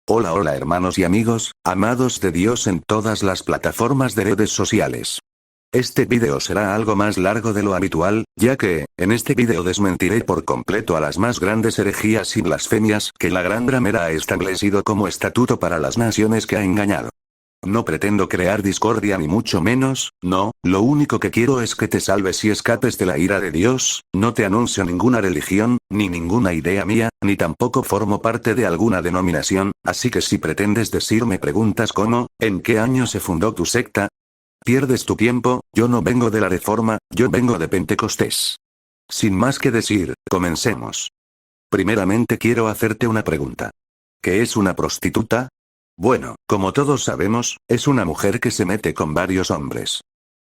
Hola hola hermanos y amigos, amados de Dios en todas las plataformas de redes sociales. Este video será algo más largo de lo habitual, ya que, en este video desmentiré por completo a las más grandes herejías y blasfemias que la Gran Ramera ha establecido como estatuto para las naciones que ha engañado. No pretendo crear discordia ni mucho menos, no, lo único que quiero es que te salves y escapes de la ira de Dios. No te anuncio ninguna religión, ni ninguna idea mía, ni tampoco formo parte de alguna denominación, así que si pretendes decirme preguntas como, ¿en qué año se fundó tu secta? Pierdes tu tiempo, yo no vengo de la Reforma, yo vengo de Pentecostés. Sin más que decir, comencemos. Primeramente quiero hacerte una pregunta. ¿Qué es una prostituta? Bueno, como todos sabemos, es una mujer que se mete con varios hombres.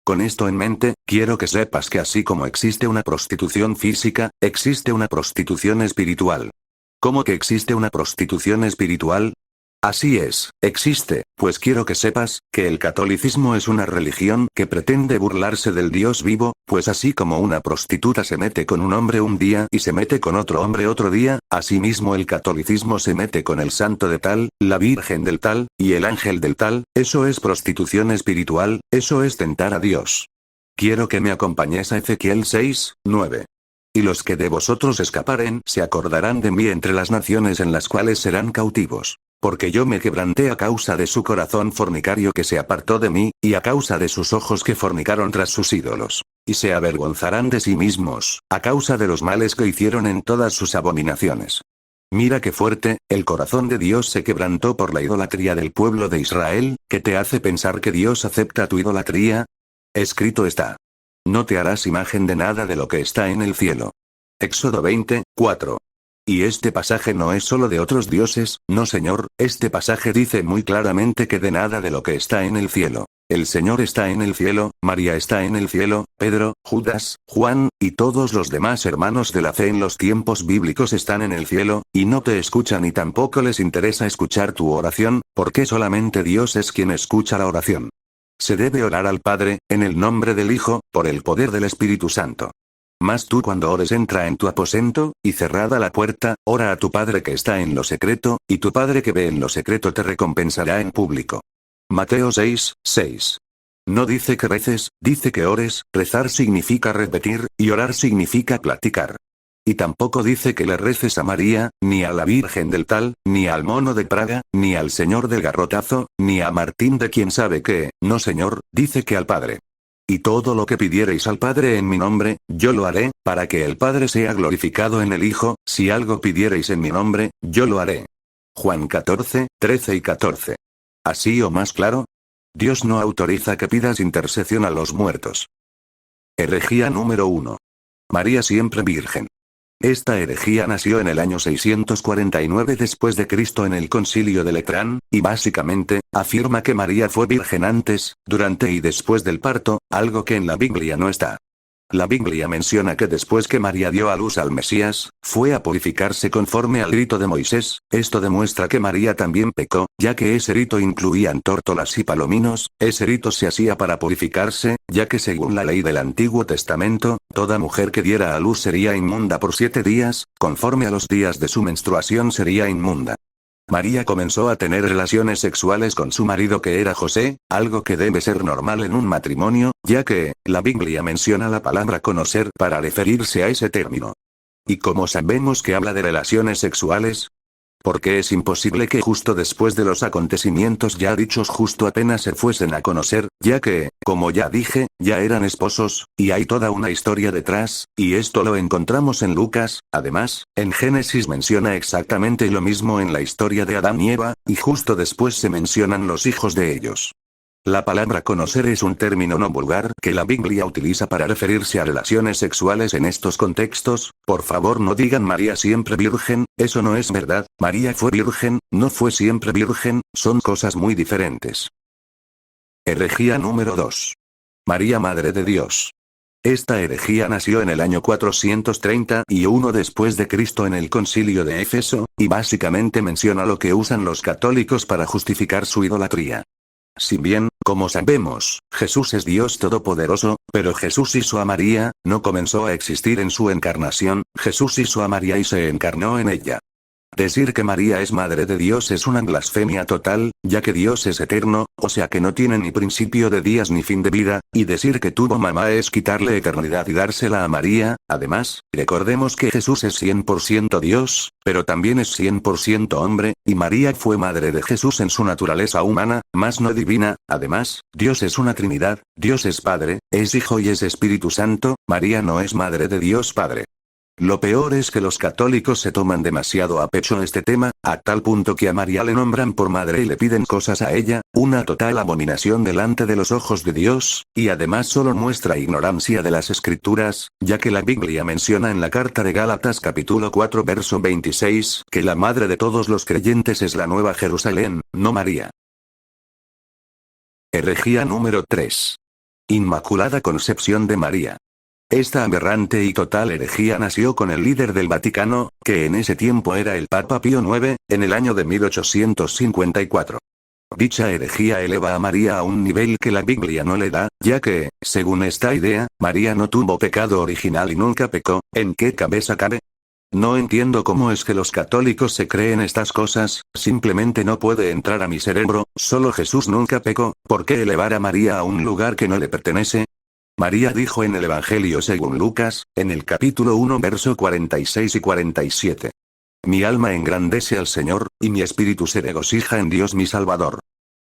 Con esto en mente, quiero que sepas que así como existe una prostitución física, existe una prostitución espiritual. ¿Cómo que existe una prostitución espiritual? Así es, existe, pues quiero que sepas, que el catolicismo es una religión que pretende burlarse del Dios vivo, pues así como una prostituta se mete con un hombre un día y se mete con otro hombre otro día, asimismo el catolicismo se mete con el santo de tal, la virgen del tal, y el ángel del tal, eso es prostitución espiritual, eso es tentar a Dios. Quiero que me acompañes a Ezequiel 6:9. Y los que de vosotros escaparen se acordarán de mí entre las naciones en las cuales serán cautivos. Porque yo me quebranté a causa de su corazón fornicario que se apartó de mí, y a causa de sus ojos que fornicaron tras sus ídolos. Y se avergonzarán de sí mismos, a causa de los males que hicieron en todas sus abominaciones. Mira qué fuerte, el corazón de Dios se quebrantó por la idolatría del pueblo de Israel, ¿qué te hace pensar que Dios acepta tu idolatría? Escrito está. No te harás imagen de nada de lo que está en el cielo. Éxodo 20:4. Y este pasaje no es solo de otros dioses, no señor, este pasaje dice muy claramente que de nada de lo que está en el cielo. El Señor está en el cielo, María está en el cielo, Pedro, Judas, Juan, y todos los demás hermanos de la fe en los tiempos bíblicos están en el cielo, y no te escuchan y tampoco les interesa escuchar tu oración, porque solamente Dios es quien escucha la oración. Se debe orar al Padre, en el nombre del Hijo, por el poder del Espíritu Santo. Mas tú cuando ores entra en tu aposento, y cerrada la puerta, ora a tu Padre que está en lo secreto, y tu Padre que ve en lo secreto te recompensará en público. Mateo 6:6. No dice que reces, dice que ores, rezar significa repetir, y orar significa platicar. Y tampoco dice que le reces a María, ni a la Virgen del tal, ni al mono de Praga, ni al señor del garrotazo, ni a Martín de quien sabe qué, no señor, dice que al Padre. Y todo lo que pidiereis al Padre en mi nombre, yo lo haré, para que el Padre sea glorificado en el Hijo, si algo pidiereis en mi nombre, yo lo haré. Juan 14:13 y 14. ¿Así o más claro? Dios no autoriza que pidas intercesión a los muertos. Herejía número 1. María siempre virgen. Esta herejía nació en el año 649 después de Cristo en el concilio de Letrán, y básicamente, afirma que María fue virgen antes, durante y después del parto, algo que en la Biblia no está. La Biblia menciona que después que María dio a luz al Mesías, fue a purificarse conforme al rito de Moisés. Esto demuestra que María también pecó, ya que ese rito incluían tórtolas y palominos. Ese rito se hacía para purificarse, ya que según la ley del Antiguo Testamento, toda mujer que diera a luz sería inmunda por 7 días, conforme a los días de su menstruación sería inmunda. María comenzó a tener relaciones sexuales con su marido que era José, algo que debe ser normal en un matrimonio, ya que, la Biblia menciona la palabra conocer para referirse a ese término. ¿Y cómo sabemos que habla de relaciones sexuales? Porque es imposible que justo después de los acontecimientos ya dichos justo apenas se fuesen a conocer, ya que, como ya dije, ya eran esposos, y hay toda una historia detrás, y esto lo encontramos en Lucas. Además, en Génesis menciona exactamente lo mismo en la historia de Adán y Eva, y justo después se mencionan los hijos de ellos. La palabra conocer es un término no vulgar que la Biblia utiliza para referirse a relaciones sexuales en estos contextos. Por favor no digan María siempre virgen, eso no es verdad, María fue virgen, no fue siempre virgen, son cosas muy diferentes. Herejía número 2. María Madre de Dios. Esta herejía nació en el año 431 después de Cristo en el concilio de Éfeso, y básicamente menciona lo que usan los católicos para justificar su idolatría. Si bien, como sabemos, Jesús es Dios Todopoderoso, pero Jesús hizo a María, no comenzó a existir en su encarnación, Jesús hizo a María y se encarnó en ella. Decir que María es madre de Dios es una blasfemia total, ya que Dios es eterno, o sea que no tiene ni principio de días ni fin de vida, y decir que tuvo mamá es quitarle eternidad y dársela a María. Además, recordemos que Jesús es 100% Dios, pero también es 100% hombre, y María fue madre de Jesús en su naturaleza humana, más no divina. Además, Dios es una Trinidad, Dios es Padre, es Hijo y es Espíritu Santo, María no es madre de Dios Padre. Lo peor es que los católicos se toman demasiado a pecho este tema, a tal punto que a María le nombran por madre y le piden cosas a ella, una total abominación delante de los ojos de Dios, y además solo muestra ignorancia de las escrituras, ya que la Biblia menciona en la carta de Gálatas capítulo 4 verso 26, que la madre de todos los creyentes es la Nueva Jerusalén, no María. Herejía número 3. Inmaculada Concepción de María. Esta aberrante y total herejía nació con el líder del Vaticano, que en ese tiempo era el Papa Pío IX, en el año de 1854. Dicha herejía eleva a María a un nivel que la Biblia no le da, ya que, según esta idea, María no tuvo pecado original y nunca pecó. ¿En qué cabeza cabe? No entiendo cómo es que los católicos se creen estas cosas, simplemente no puede entrar a mi cerebro. Solo Jesús nunca pecó, ¿por qué elevar a María a un lugar que no le pertenece? María dijo en el Evangelio según Lucas, en el capítulo 1 verso 46 y 47. Mi alma engrandece al Señor, y mi espíritu se regocija en Dios mi Salvador.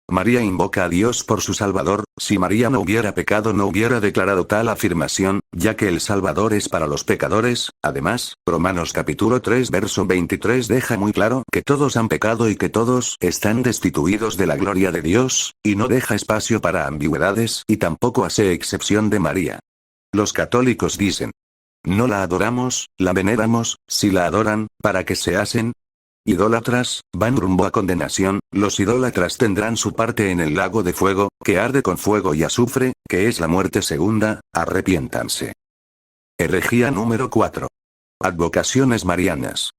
María invoca a Dios por su Salvador. Si María no hubiera pecado no hubiera declarado tal afirmación, ya que el Salvador es para los pecadores. Además, Romanos capítulo 3 verso 23 deja muy claro que todos han pecado y que todos están destituidos de la gloria de Dios, y no deja espacio para ambigüedades, y tampoco hace excepción de María. Los católicos dicen: no la adoramos, la veneramos. Si la adoran, ¿para qué se hacen idólatras? Van rumbo a condenación. Los idólatras tendrán su parte en el lago de fuego, que arde con fuego y azufre, que es la muerte segunda. Arrepiéntanse. Herejía número 4. Advocaciones marianas.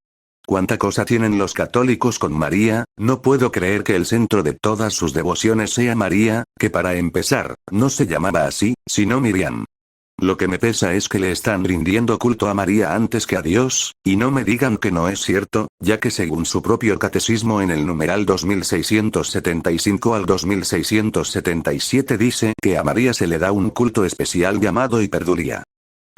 ¿Cuánta cosa tienen los católicos con María? No puedo creer que el centro de todas sus devociones sea María, que para empezar, no se llamaba así, sino Miriam. Lo que me pesa es que le están rindiendo culto a María antes que a Dios, y no me digan que no es cierto, ya que según su propio catecismo en el numeral 2675 al 2677 dice que a María se le da un culto especial llamado hiperdulia.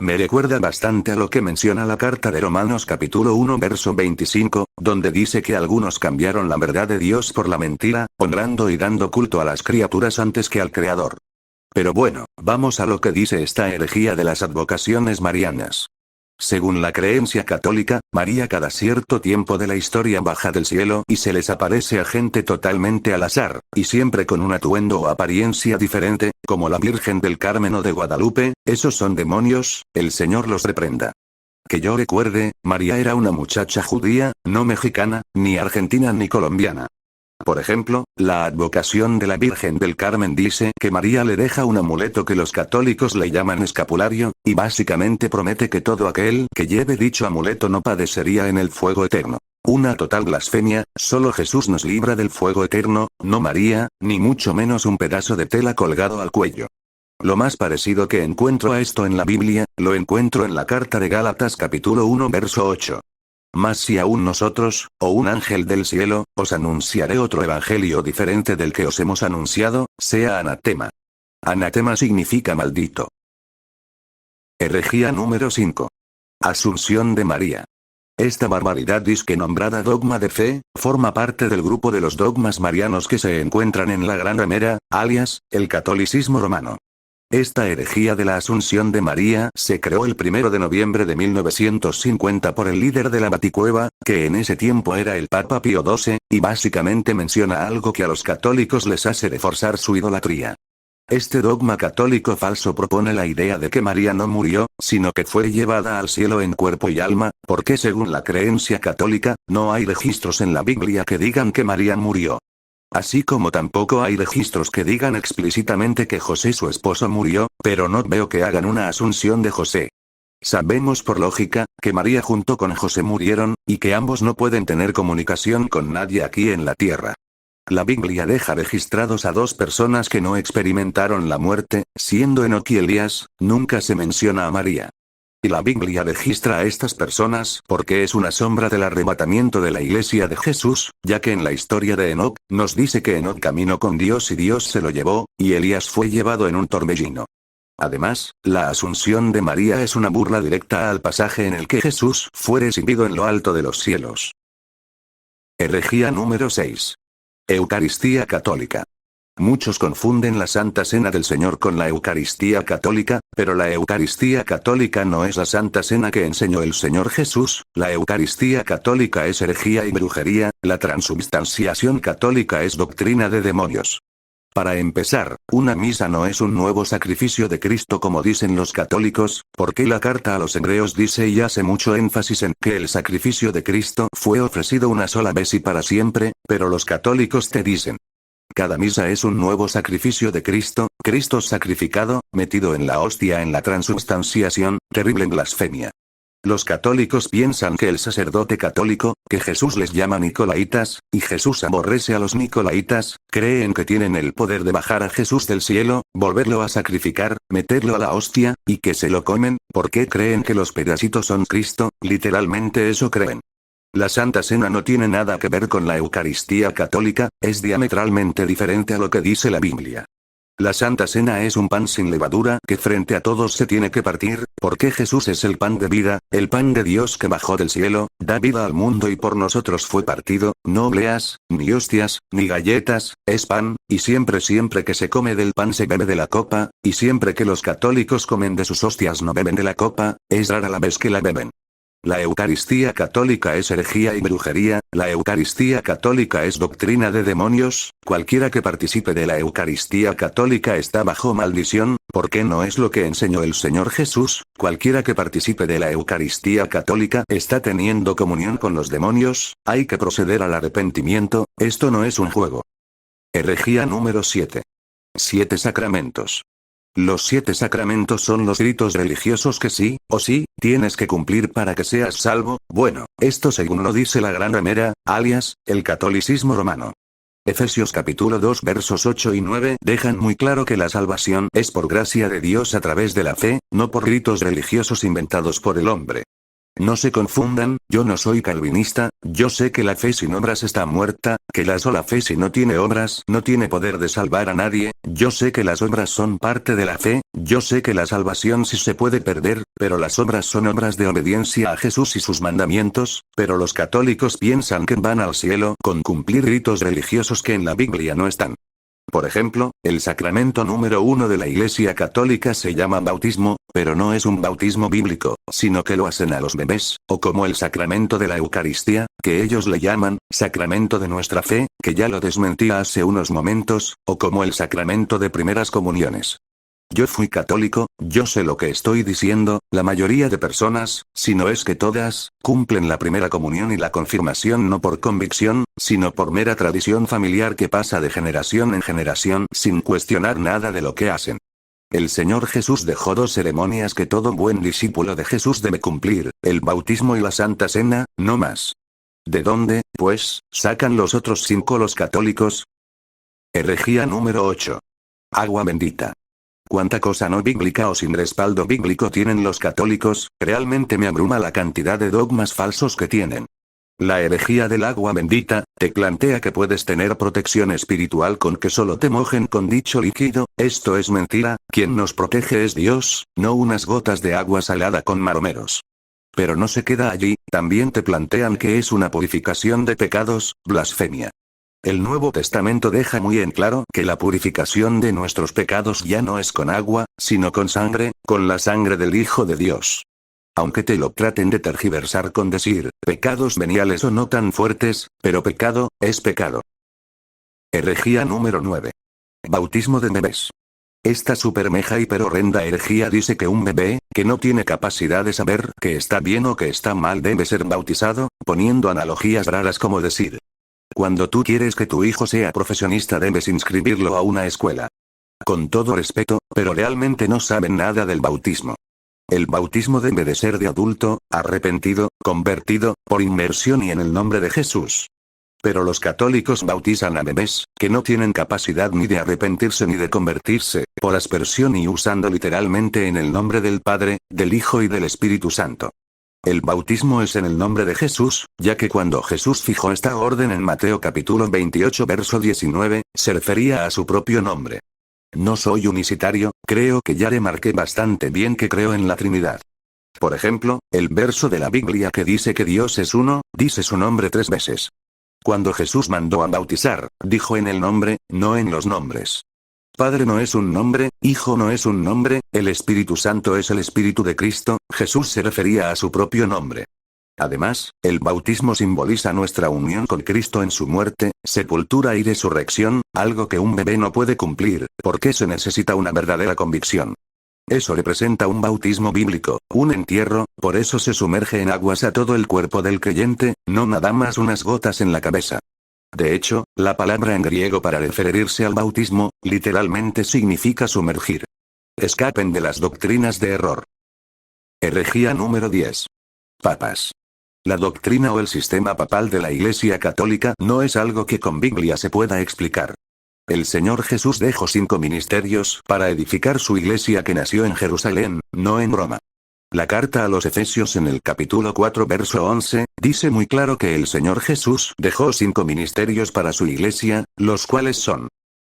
Me recuerda bastante a lo que menciona la carta de Romanos capítulo 1 verso 25, donde dice que algunos cambiaron la verdad de Dios por la mentira, honrando y dando culto a las criaturas antes que al Creador. Pero bueno, vamos a lo que dice esta herejía de las advocaciones marianas. Según la creencia católica, María cada cierto tiempo de la historia baja del cielo y se les aparece a gente totalmente al azar, y siempre con un atuendo o apariencia diferente, como la Virgen del Carmen o de Guadalupe. Esos son demonios, el Señor los reprenda. Que yo recuerde, María era una muchacha judía, no mexicana, ni argentina ni colombiana. Por ejemplo, la advocación de la Virgen del Carmen dice que María le deja un amuleto que los católicos le llaman escapulario, y básicamente promete que todo aquel que lleve dicho amuleto no padecería en el fuego eterno. Una total blasfemia. Solo Jesús nos libra del fuego eterno, no María, ni mucho menos un pedazo de tela colgado al cuello. Lo más parecido que encuentro a esto en la Biblia, lo encuentro en la carta de Gálatas capítulo 1 verso 8. Mas si aún nosotros, o un ángel del cielo, os anunciaré otro evangelio diferente del que os hemos anunciado, sea anatema. Anatema significa maldito. Herejía número 5. Asunción de María. Esta barbaridad disque nombrada dogma de fe, forma parte del grupo de los dogmas marianos que se encuentran en la Gran Remera, alias, el catolicismo romano. Esta herejía de la Asunción de María se creó el 1 de noviembre de 1950 por el líder de la Baticueva, que en ese tiempo era el Papa Pío XII, y básicamente menciona algo que a los católicos les hace reforzar su idolatría. Este dogma católico falso propone la idea de que María no murió, sino que fue llevada al cielo en cuerpo y alma, porque según la creencia católica, no hay registros en la Biblia que digan que María murió. Así como tampoco hay registros que digan explícitamente que José su esposo murió, pero no veo que hagan una asunción de José. Sabemos por lógica, que María junto con José murieron, y que ambos no pueden tener comunicación con nadie aquí en la tierra. La Biblia deja registrados a dos personas que no experimentaron la muerte, siendo Enoc y Elías. Nunca se menciona a María. Y la Biblia registra a estas personas porque es una sombra del arrebatamiento de la iglesia de Jesús, ya que en la historia de Enoc, nos dice que Enoc caminó con Dios y Dios se lo llevó, y Elías fue llevado en un torbellino. Además, la asunción de María es una burla directa al pasaje en el que Jesús fue recibido en lo alto de los cielos. Herejía número 6. Eucaristía católica. Muchos confunden la Santa Cena del Señor con la Eucaristía católica, pero la Eucaristía católica no es la Santa Cena que enseñó el Señor Jesús. La Eucaristía católica es herejía y brujería, la transubstanciación católica es doctrina de demonios. Para empezar, una misa no es un nuevo sacrificio de Cristo como dicen los católicos, porque la carta a los hebreos dice y hace mucho énfasis en que el sacrificio de Cristo fue ofrecido una sola vez y para siempre, pero los católicos te dicen: cada misa es un nuevo sacrificio de Cristo, Cristo sacrificado, metido en la hostia en la transubstanciación, terrible blasfemia. Los católicos piensan que el sacerdote católico, que Jesús les llama Nicolaitas, y Jesús aborrece a los Nicolaitas, creen que tienen el poder de bajar a Jesús del cielo, volverlo a sacrificar, meterlo a la hostia, y que se lo comen, porque creen que los pedacitos son Cristo, literalmente eso creen. La Santa Cena no tiene nada que ver con la Eucaristía católica, es diametralmente diferente a lo que dice la Biblia. La Santa Cena es un pan sin levadura que frente a todos se tiene que partir, porque Jesús es el pan de vida, el pan de Dios que bajó del cielo, da vida al mundo y por nosotros fue partido, no obleas, ni hostias, ni galletas, es pan, y siempre que se come del pan se bebe de la copa, y siempre que los católicos comen de sus hostias no beben de la copa, es rara la vez que la beben. La Eucaristía católica es herejía y brujería, la Eucaristía católica es doctrina de demonios, cualquiera que participe de la Eucaristía católica está bajo maldición, porque no es lo que enseñó el Señor Jesús, cualquiera que participe de la Eucaristía católica está teniendo comunión con los demonios, hay que proceder al arrepentimiento, esto no es un juego. Herejía número 7. 7 sacramentos. Los 7 sacramentos son los ritos religiosos que sí, o sí, tienes que cumplir para que seas salvo. Bueno, esto según lo dice la Gran Remera, alias, el catolicismo romano. Efesios capítulo 2 versos 8 y 9 dejan muy claro que la salvación es por gracia de Dios a través de la fe, no por ritos religiosos inventados por el hombre. No se confundan, yo no soy calvinista, yo sé que la fe sin obras está muerta, que la sola fe si no tiene obras no tiene poder de salvar a nadie, yo sé que las obras son parte de la fe, yo sé que la salvación sí se puede perder, pero las obras son obras de obediencia a Jesús y sus mandamientos, pero los católicos piensan que van al cielo con cumplir ritos religiosos que en la Biblia no están. Por ejemplo, el sacramento número 1 de la Iglesia Católica se llama bautismo, pero no es un bautismo bíblico, sino que lo hacen a los bebés, o como el sacramento de la Eucaristía, que ellos le llaman sacramento de nuestra fe, que ya lo desmentía hace unos momentos, o como el sacramento de primeras comuniones. Yo fui católico, yo sé lo que estoy diciendo, la mayoría de personas, si no es que todas, cumplen la primera comunión y la confirmación no por convicción, sino por mera tradición familiar que pasa de generación en generación sin cuestionar nada de lo que hacen. El Señor Jesús dejó 2 ceremonias que todo buen discípulo de Jesús debe cumplir, el bautismo y la Santa Cena, no más. ¿De dónde, pues, sacan los otros 5 los católicos? Herejía número 8. Agua bendita. Cuánta cosa no bíblica o sin respaldo bíblico tienen los católicos, realmente me abruma la cantidad de dogmas falsos que tienen. La herejía del agua bendita, te plantea que puedes tener protección espiritual con que solo te mojen con dicho líquido, esto es mentira, quien nos protege es Dios, no unas gotas de agua salada con maromeros. Pero no se queda allí, también te plantean que es una purificación de pecados, blasfemia. El Nuevo Testamento deja muy en claro que la purificación de nuestros pecados ya no es con agua, sino con la sangre del Hijo de Dios. Aunque te lo traten de tergiversar con decir, pecados veniales o no tan fuertes, pero pecado, es pecado. Herejía número 9. Bautismo de bebés. Esta supermeja hiper horrenda herejía dice que un bebé, que no tiene capacidad de saber que está bien o que está mal debe ser bautizado, poniendo analogías raras como decir: cuando tú quieres que tu hijo sea profesionista debes inscribirlo a una escuela. Con todo respeto, pero realmente no saben nada del bautismo. El bautismo debe de ser de adulto, arrepentido, convertido, por inmersión y en el nombre de Jesús. Pero los católicos bautizan a bebés, que no tienen capacidad ni de arrepentirse ni de convertirse, por aspersión y usando literalmente en el nombre del Padre, del Hijo y del Espíritu Santo. El bautismo es en el nombre de Jesús, ya que cuando Jesús fijó esta orden en Mateo capítulo 28 verso 19, se refería a su propio nombre. No soy unicitario, creo que ya remarqué bastante bien que creo en la Trinidad. Por ejemplo, el verso de la Biblia que dice que Dios es uno, dice su nombre 3 veces. Cuando Jesús mandó a bautizar, dijo en el nombre, no en los nombres. Padre no es un nombre, Hijo no es un nombre, el Espíritu Santo es el Espíritu de Cristo, Jesús se refería a su propio nombre. Además, el bautismo simboliza nuestra unión con Cristo en su muerte, sepultura y resurrección, algo que un bebé no puede cumplir, porque se necesita una verdadera convicción. Eso representa un bautismo bíblico, un entierro, por eso se sumerge en aguas a todo el cuerpo del creyente, no nada más unas gotas en la cabeza. De hecho, la palabra en griego para referirse al bautismo, literalmente significa sumergir. Escapen de las doctrinas de error. Herejía número 10. Papas. La doctrina o el sistema papal de la Iglesia Católica no es algo que con Biblia se pueda explicar. El Señor Jesús dejó 5 ministerios para edificar su iglesia que nació en Jerusalén, no en Roma. La carta a los Efesios en el capítulo 4 verso 11, dice muy claro que el Señor Jesús dejó 5 ministerios para su iglesia, los cuales son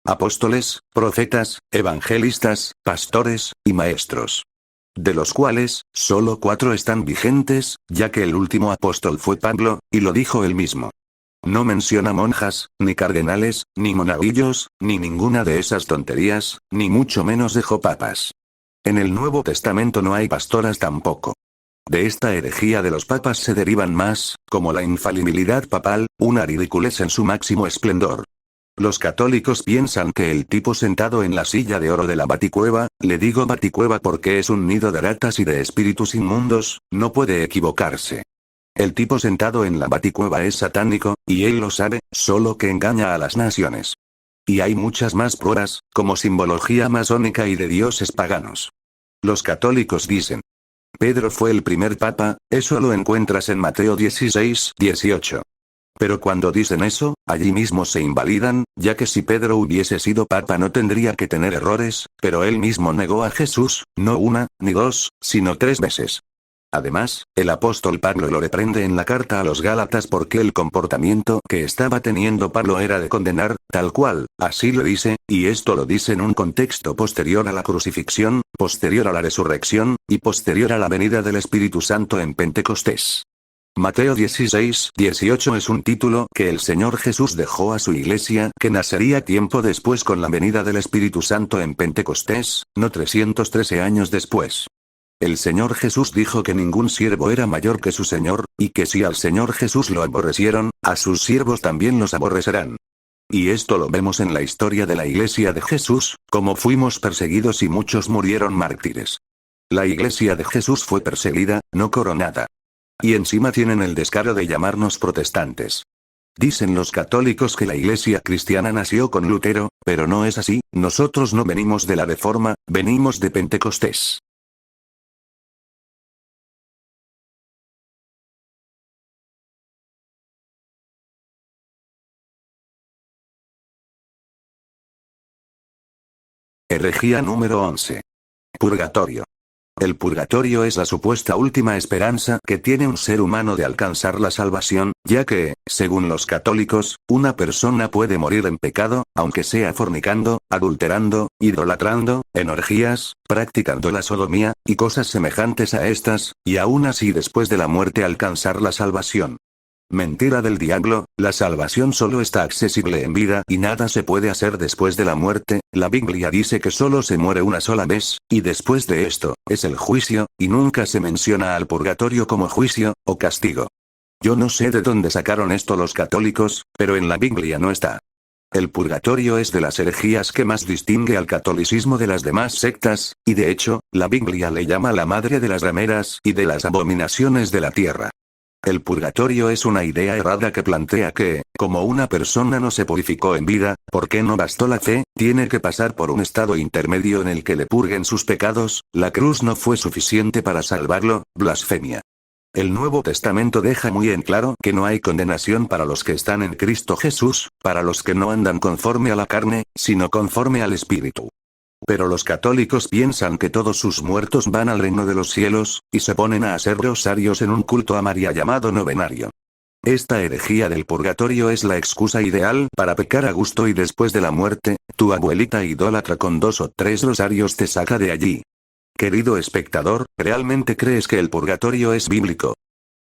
apóstoles, profetas, evangelistas, pastores, y maestros. De los cuales, solo 4 están vigentes, ya que el último apóstol fue Pablo, y lo dijo él mismo. No menciona monjas, ni cardenales, ni monaguillos, ni ninguna de esas tonterías, ni mucho menos dejó papas. En el Nuevo Testamento no hay pastoras tampoco. De esta herejía de los papas se derivan más, como la infalibilidad papal, una ridiculez en su máximo esplendor. Los católicos piensan que el tipo sentado en la silla de oro de la Baticueva, le digo Baticueva porque es un nido de ratas y de espíritus inmundos, no puede equivocarse. El tipo sentado en la Baticueva es satánico, y él lo sabe, solo que engaña a las naciones. Y hay muchas más pruebas, como simbología masónica y de dioses paganos. Los católicos dicen: Pedro fue el primer papa, eso lo encuentras en Mateo 16, 18. Pero cuando dicen eso, allí mismo se invalidan, ya que si Pedro hubiese sido papa no tendría que tener errores, pero él mismo negó a Jesús, no 1, ni 2, sino 3 veces. Además, el apóstol Pablo lo reprende en la carta a los Gálatas porque el comportamiento que estaba teniendo Pablo era de condenar, tal cual, así lo dice, y esto lo dice en un contexto posterior a la crucifixión, posterior a la resurrección, y posterior a la venida del Espíritu Santo en Pentecostés. Mateo 16, 18 es un título que el Señor Jesús dejó a su iglesia que nacería tiempo después con la venida del Espíritu Santo en Pentecostés, no 313 años después. El Señor Jesús dijo que ningún siervo era mayor que su Señor, y que si al Señor Jesús lo aborrecieron, a sus siervos también los aborrecerán. Y esto lo vemos en la historia de la iglesia de Jesús, como fuimos perseguidos y muchos murieron mártires. La iglesia de Jesús fue perseguida, no coronada. Y encima tienen el descaro de llamarnos protestantes. Dicen los católicos que la iglesia cristiana nació con Lutero, pero no es así, nosotros no venimos de la Reforma, venimos de Pentecostés. Herejía número 11. Purgatorio. El purgatorio es la supuesta última esperanza que tiene un ser humano de alcanzar la salvación, ya que, según los católicos, una persona puede morir en pecado, aunque sea fornicando, adulterando, idolatrando, en orgías, practicando la sodomía, y cosas semejantes a estas, y aún así después de la muerte alcanzar la salvación. Mentira del diablo, la salvación solo está accesible en vida y nada se puede hacer después de la muerte, la Biblia dice que solo se muere una sola vez, y después de esto, es el juicio, y nunca se menciona al purgatorio como juicio, o castigo. Yo no sé de dónde sacaron esto los católicos, pero en la Biblia no está. El purgatorio es de las herejías que más distingue al catolicismo de las demás sectas, y de hecho, la Biblia le llama la madre de las rameras y de las abominaciones de la tierra. El purgatorio es una idea errada que plantea que, como una persona no se purificó en vida, porque no bastó la fe, tiene que pasar por un estado intermedio en el que le purguen sus pecados, la cruz no fue suficiente para salvarlo, blasfemia. El Nuevo Testamento deja muy en claro que no hay condenación para los que están en Cristo Jesús, para los que no andan conforme a la carne, sino conforme al Espíritu. Pero los católicos piensan que todos sus muertos van al reino de los cielos, y se ponen a hacer rosarios en un culto a María llamado novenario. Esta herejía del purgatorio es la excusa ideal para pecar a gusto y después de la muerte, tu abuelita idólatra con 2 o 3 rosarios te saca de allí. Querido espectador, ¿realmente crees que el purgatorio es bíblico?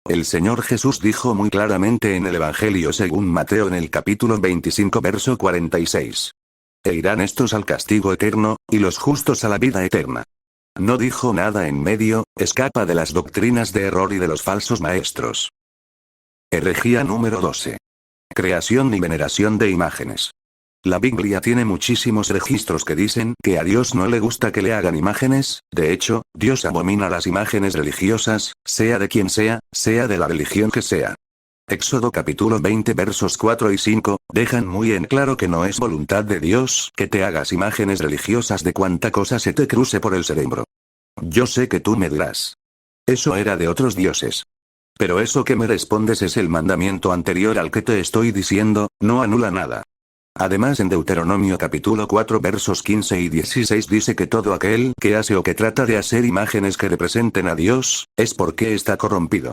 El Señor Jesús dijo muy claramente en el Evangelio según Mateo en el capítulo 25 verso 46. E irán estos al castigo eterno, y los justos a la vida eterna. No dijo nada en medio, escapa de las doctrinas de error y de los falsos maestros. Herejía número 12. Creación y veneración de imágenes. La Biblia tiene muchísimos registros que dicen que a Dios no le gusta que le hagan imágenes, de hecho, Dios abomina las imágenes religiosas, sea de quien sea de la religión que sea. Éxodo capítulo 20 versos 4 y 5, dejan muy en claro que no es voluntad de Dios que te hagas imágenes religiosas de cuanta cosa se te cruce por el cerebro. Yo sé que tú me dirás. Eso era de otros dioses. Pero eso que me respondes es el mandamiento anterior al que te estoy diciendo, no anula nada. Además en Deuteronomio capítulo 4 versos 15 y 16 dice que todo aquel que hace o que trata de hacer imágenes que representen a Dios, es porque está corrompido.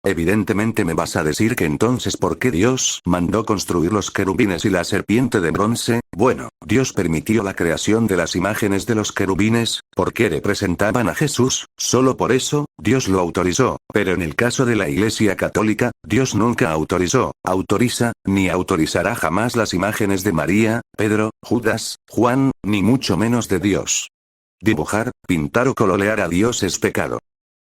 Evidentemente me vas a decir que entonces ¿por qué Dios mandó construir los querubines y la serpiente de bronce? Bueno, Dios permitió la creación de las imágenes de los querubines, porque representaban a Jesús, solo por eso, Dios lo autorizó, pero en el caso de la Iglesia Católica, Dios nunca autorizó, autoriza, ni autorizará jamás las imágenes de María, Pedro, Judas, Juan, ni mucho menos de Dios. Dibujar, pintar o colorear a Dios es pecado.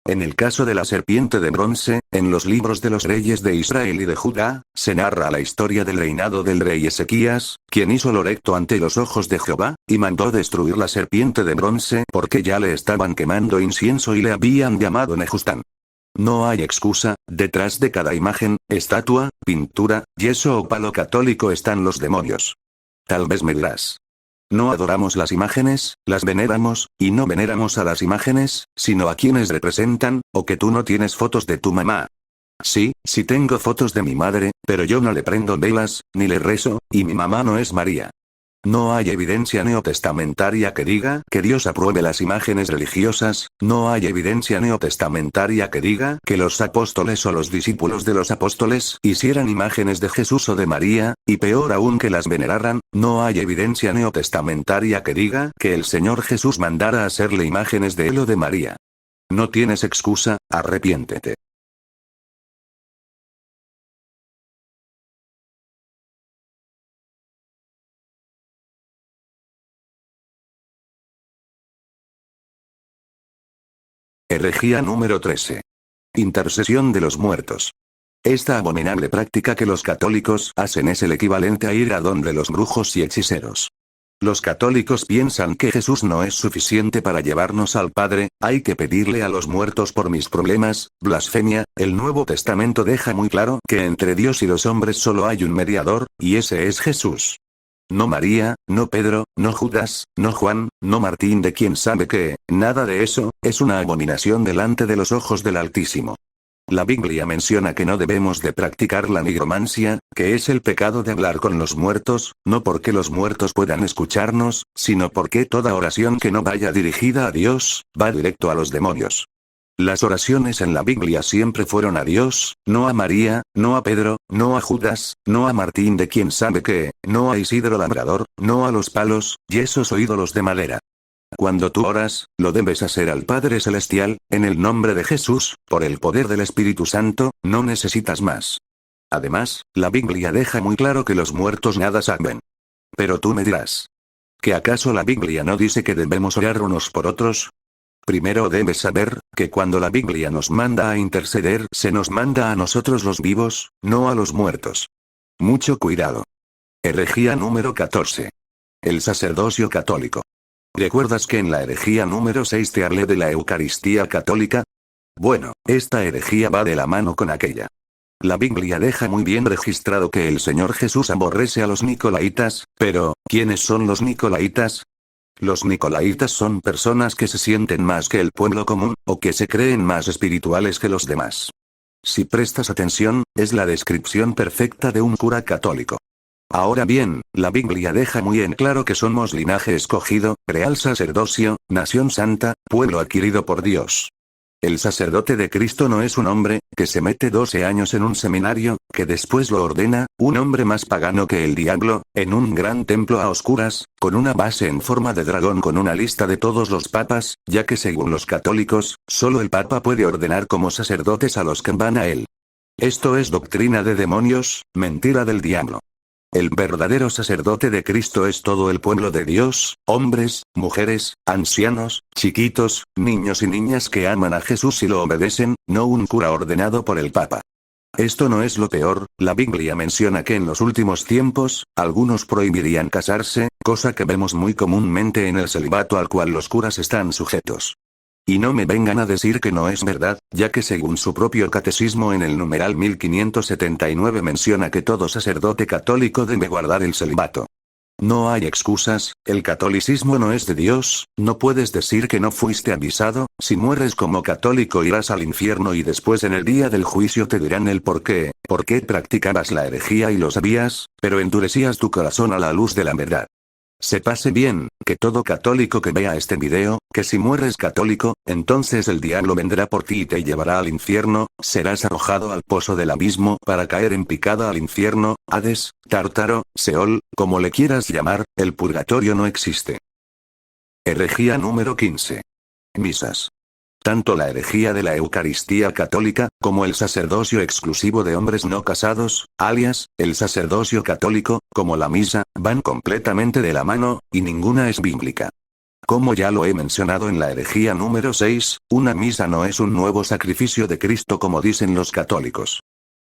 En el caso de la serpiente de bronce, en los libros de los reyes de Israel y de Judá, se narra la historia del reinado del rey Ezequías, quien hizo lo recto ante los ojos de Jehová, y mandó destruir la serpiente de bronce porque ya le estaban quemando incienso y le habían llamado Nehustán. No hay excusa, detrás de cada imagen, estatua, pintura, yeso o palo católico están los demonios. Tal vez me dirás. No adoramos las imágenes, las veneramos, y no veneramos a las imágenes, sino a quienes representan, o que tú no tienes fotos de tu mamá. Sí tengo fotos de mi madre, pero yo no le prendo velas, ni le rezo, y mi mamá no es María. No hay evidencia neotestamentaria que diga que Dios apruebe las imágenes religiosas, no hay evidencia neotestamentaria que diga que los apóstoles o los discípulos de los apóstoles hicieran imágenes de Jesús o de María, y peor aún que las veneraran, no hay evidencia neotestamentaria que diga que el Señor Jesús mandara hacerle imágenes de él o de María. No tienes excusa, arrepiéntete. Herejía número 13. Intercesión de los muertos. Esta abominable práctica que los católicos hacen es el equivalente a ir a donde los brujos y hechiceros. Los católicos piensan que Jesús no es suficiente para llevarnos al Padre, hay que pedirle a los muertos por mis problemas, blasfemia. El Nuevo Testamento deja muy claro que entre Dios y los hombres solo hay un mediador, y ese es Jesús. No María, no Pedro, no Judas, no Juan, no Martín de quien sabe qué, nada de eso, es una abominación delante de los ojos del Altísimo. La Biblia menciona que no debemos de practicar la nigromancia, que es el pecado de hablar con los muertos, no porque los muertos puedan escucharnos, sino porque toda oración que no vaya dirigida a Dios, va directo a los demonios. Las oraciones en la Biblia siempre fueron a Dios, no a María, no a Pedro, no a Judas, no a Martín de quien sabe qué, no a Isidro Labrador, no a los palos, yesos o ídolos de madera. Cuando tú oras, lo debes hacer al Padre Celestial, en el nombre de Jesús, por el poder del Espíritu Santo, no necesitas más. Además, la Biblia deja muy claro que los muertos nada saben. Pero tú me dirás. ¿Que acaso la Biblia no dice que debemos orar unos por otros? Primero debes saber, que cuando la Biblia nos manda a interceder, se nos manda a nosotros los vivos, no a los muertos. Mucho cuidado. Herejía número 14. El sacerdocio católico. ¿Recuerdas que en la herejía número 6 te hablé de la Eucaristía católica? Bueno, esta herejía va de la mano con aquella. La Biblia deja muy bien registrado que el Señor Jesús aborrece a los nicolaítas, pero, ¿quiénes son los nicolaítas? Los nicolaítas son personas que se sienten más que el pueblo común, o que se creen más espirituales que los demás. si prestas atención, es la descripción perfecta de un cura católico. Ahora bien, la Biblia deja muy en claro que somos linaje escogido, real sacerdocio, nación santa, pueblo adquirido por Dios. El sacerdote de Cristo no es un hombre, que se mete 12 años en un seminario, que después lo ordena, un hombre más pagano que el diablo, en un gran templo a oscuras, con una base en forma de dragón con una lista de todos los papas, ya que según los católicos, solo el papa puede ordenar como sacerdotes a los que van a él. Esto es doctrina de demonios, mentira del diablo. El verdadero sacerdote de Cristo es todo el pueblo de Dios, hombres, mujeres, ancianos, chiquitos, niños y niñas que aman a Jesús y lo obedecen, no un cura ordenado por el Papa. Esto no es lo peor, la Biblia menciona que en los últimos tiempos, algunos prohibirían casarse, cosa que vemos muy comúnmente en el celibato al cual los curas están sujetos. Y no me vengan a decir que no es verdad, ya que según su propio catecismo en el numeral 1579 menciona que todo sacerdote católico debe guardar el celibato. No hay excusas, el catolicismo no es de Dios, no puedes decir que no fuiste avisado, si mueres como católico irás al infierno y después en el día del juicio te dirán el por qué practicabas la herejía y lo sabías, pero endurecías tu corazón a la luz de la verdad. Sépase bien, que todo católico que vea este video, que si mueres católico, entonces el diablo vendrá por ti y te llevará al infierno, serás arrojado al pozo del abismo para caer en picada al infierno, Hades, Tártaro, Seol, como le quieras llamar, el purgatorio no existe. Herejía número 15. Misas. Tanto la herejía de la Eucaristía católica, como el sacerdocio exclusivo de hombres no casados, alias, el sacerdocio católico, como la misa, van completamente de la mano, y ninguna es bíblica. Como ya lo he mencionado en la herejía número 6, una misa no es un nuevo sacrificio de Cristo como dicen los católicos.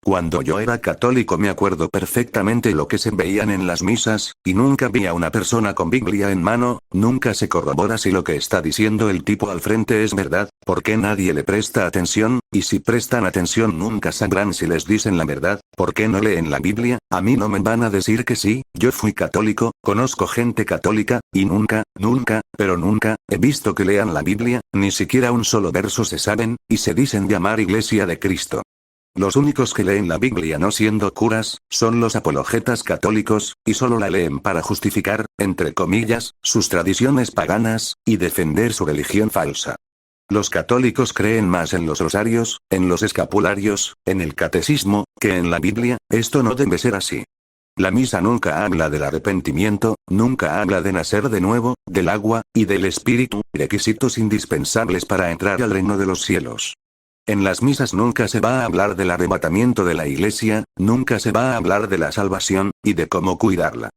Cuando yo era católico me acuerdo perfectamente lo que se veían en las misas, y nunca vi a una persona con Biblia en mano, nunca se corrobora si lo que está diciendo el tipo al frente es verdad, porque nadie le presta atención, y si prestan atención nunca sabrán si les dicen la verdad, ¿por qué no leen la Biblia? A mí no me van a decir que sí, yo fui católico, conozco gente católica, y nunca, pero nunca, he visto que lean la Biblia, ni siquiera un solo verso se saben, y se dicen llamar Iglesia de Cristo. Los únicos que leen la Biblia no siendo curas, son los apologetas católicos, y solo la leen para justificar, entre comillas, sus tradiciones paganas, y defender su religión falsa. Los católicos creen más en los rosarios, en los escapularios, en el catecismo, que en la Biblia, esto no debe ser así. La misa nunca habla del arrepentimiento, nunca habla de nacer de nuevo, del agua, y del espíritu, requisitos indispensables para entrar al reino de los cielos. En las misas nunca se va a hablar del arrebatamiento de la iglesia, nunca se va a hablar de la salvación, y de cómo cuidarla.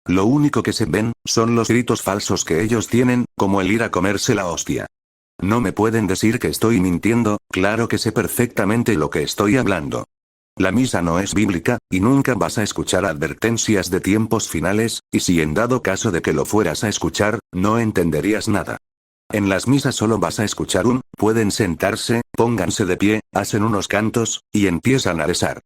Lo único que se ven, son los ritos falsos que ellos tienen, como el ir a comerse la hostia. No me pueden decir que estoy mintiendo, claro que sé perfectamente lo que estoy hablando. La misa no es bíblica, y nunca vas a escuchar advertencias de tiempos finales, y si en dado caso de que lo fueras a escuchar, no entenderías nada. En las misas solo vas a escuchar pueden sentarse, pónganse de pie, hacen unos cantos, y empiezan a rezar.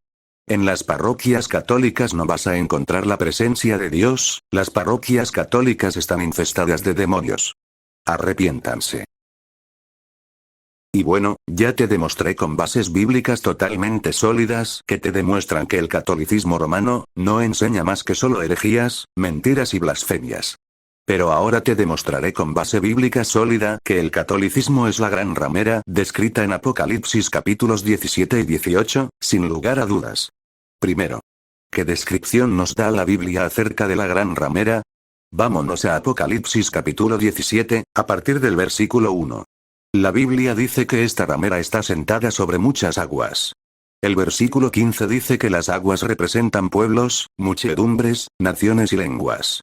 En las parroquias católicas no vas a encontrar la presencia de Dios, las parroquias católicas están infestadas de demonios. Arrepiéntanse. Y bueno, ya te demostré con bases bíblicas totalmente sólidas que te demuestran que el catolicismo romano no enseña más que solo herejías, mentiras y blasfemias. Pero ahora te demostraré con base bíblica sólida que el catolicismo es la gran ramera descrita en Apocalipsis capítulos 17 y 18, sin lugar a dudas. Primero, ¿qué descripción nos da la Biblia acerca de la gran ramera? Vámonos a Apocalipsis capítulo 17, a partir del versículo 1. La Biblia dice que esta ramera está sentada sobre muchas aguas. El versículo 15 dice que las aguas representan pueblos, muchedumbres, naciones y lenguas.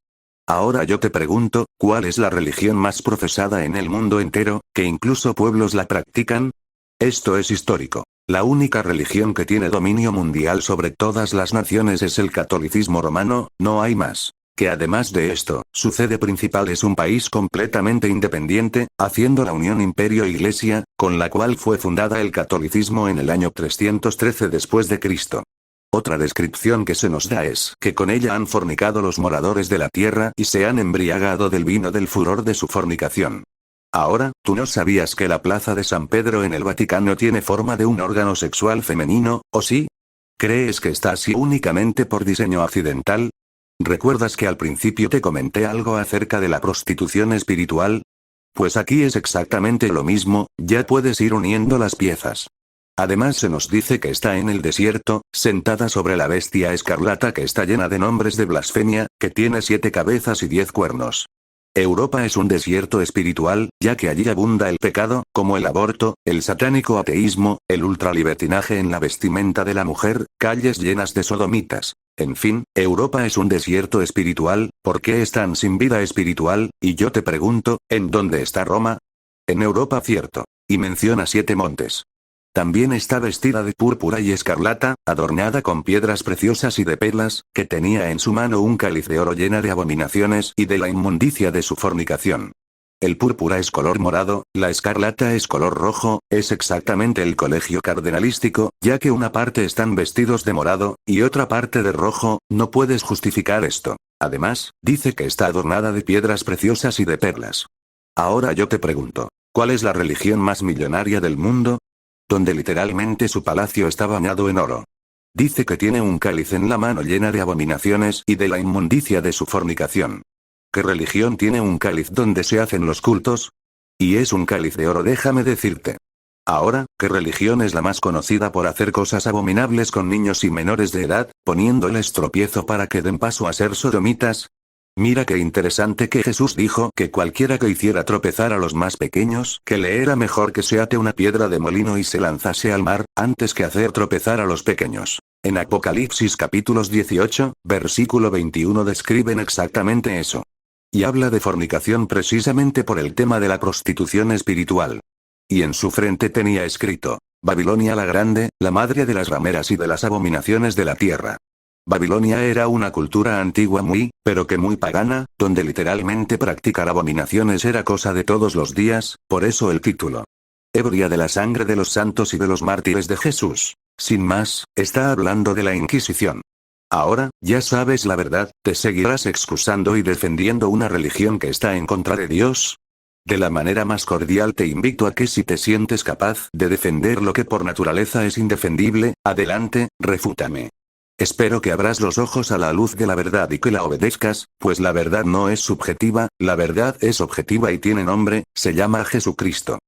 Ahora yo te pregunto, ¿cuál es la religión más profesada en el mundo entero, que incluso pueblos la practican? Esto es histórico. La única religión que tiene dominio mundial sobre todas las naciones es el catolicismo romano, no hay más. Que además de esto, su sede principal es un país completamente independiente, haciendo la unión imperio-iglesia, con la cual fue fundada el catolicismo en el año 313 después de Cristo. Otra descripción que se nos da es que con ella han fornicado los moradores de la tierra y se han embriagado del vino del furor de su fornicación. Ahora, ¿tú no sabías que la Plaza de San Pedro en el Vaticano tiene forma de un órgano sexual femenino, o sí? ¿Crees que está así únicamente por diseño accidental? ¿Recuerdas que al principio te comenté algo acerca de la prostitución espiritual? Pues aquí es exactamente lo mismo, ya puedes ir uniendo las piezas. Además se nos dice que está en el desierto, sentada sobre la bestia escarlata que está llena de nombres de blasfemia, que tiene 7 cabezas y 10 cuernos. Europa es un desierto espiritual, ya que allí abunda el pecado, como el aborto, el satánico ateísmo, el ultralibertinaje en la vestimenta de la mujer, calles llenas de sodomitas. En fin, Europa es un desierto espiritual, ¿por qué están sin vida espiritual? Y yo te pregunto, ¿en dónde está Roma? En Europa, cierto. Y menciona 7 montes. También está vestida de púrpura y escarlata, adornada con piedras preciosas y de perlas, que tenía en su mano un cáliz de oro llena de abominaciones y de la inmundicia de su fornicación. El púrpura es color morado, la escarlata es color rojo, es exactamente el colegio cardenalístico, ya que una parte están vestidos de morado, y otra parte de rojo, no puedes justificar esto. Además, dice que está adornada de piedras preciosas y de perlas. Ahora yo te pregunto, ¿cuál es la religión más millonaria del mundo? Donde literalmente su palacio está bañado en oro. Dice que tiene un cáliz en la mano llena de abominaciones y de la inmundicia de su fornicación. ¿Qué religión tiene un cáliz donde se hacen los cultos? Y es un cáliz de oro, déjame decirte. Ahora, ¿qué religión es la más conocida por hacer cosas abominables con niños y menores de edad, poniéndoles tropiezo para que den paso a ser sodomitas? Mira qué interesante que Jesús dijo que cualquiera que hiciera tropezar a los más pequeños, que le era mejor que se ate una piedra de molino y se lanzase al mar, antes que hacer tropezar a los pequeños. En Apocalipsis capítulos 18, versículo 21 describen exactamente eso. Y habla de fornicación precisamente por el tema de la prostitución espiritual. Y en su frente tenía escrito, Babilonia la Grande, la madre de las rameras y de las abominaciones de la tierra. Babilonia era una cultura antigua pero que muy pagana, donde literalmente practicar abominaciones era cosa de todos los días, por eso el título. Ebria de la sangre de los santos y de los mártires de Jesús. Sin más, está hablando de la Inquisición. Ahora, ya sabes la verdad, ¿te seguirás excusando y defendiendo una religión que está en contra de Dios? De la manera más cordial te invito a que si te sientes capaz de defender lo que por naturaleza es indefendible, adelante, refútame. Espero que abras los ojos a la luz de la verdad y que la obedezcas, pues la verdad no es subjetiva, la verdad es objetiva y tiene nombre, se llama Jesucristo.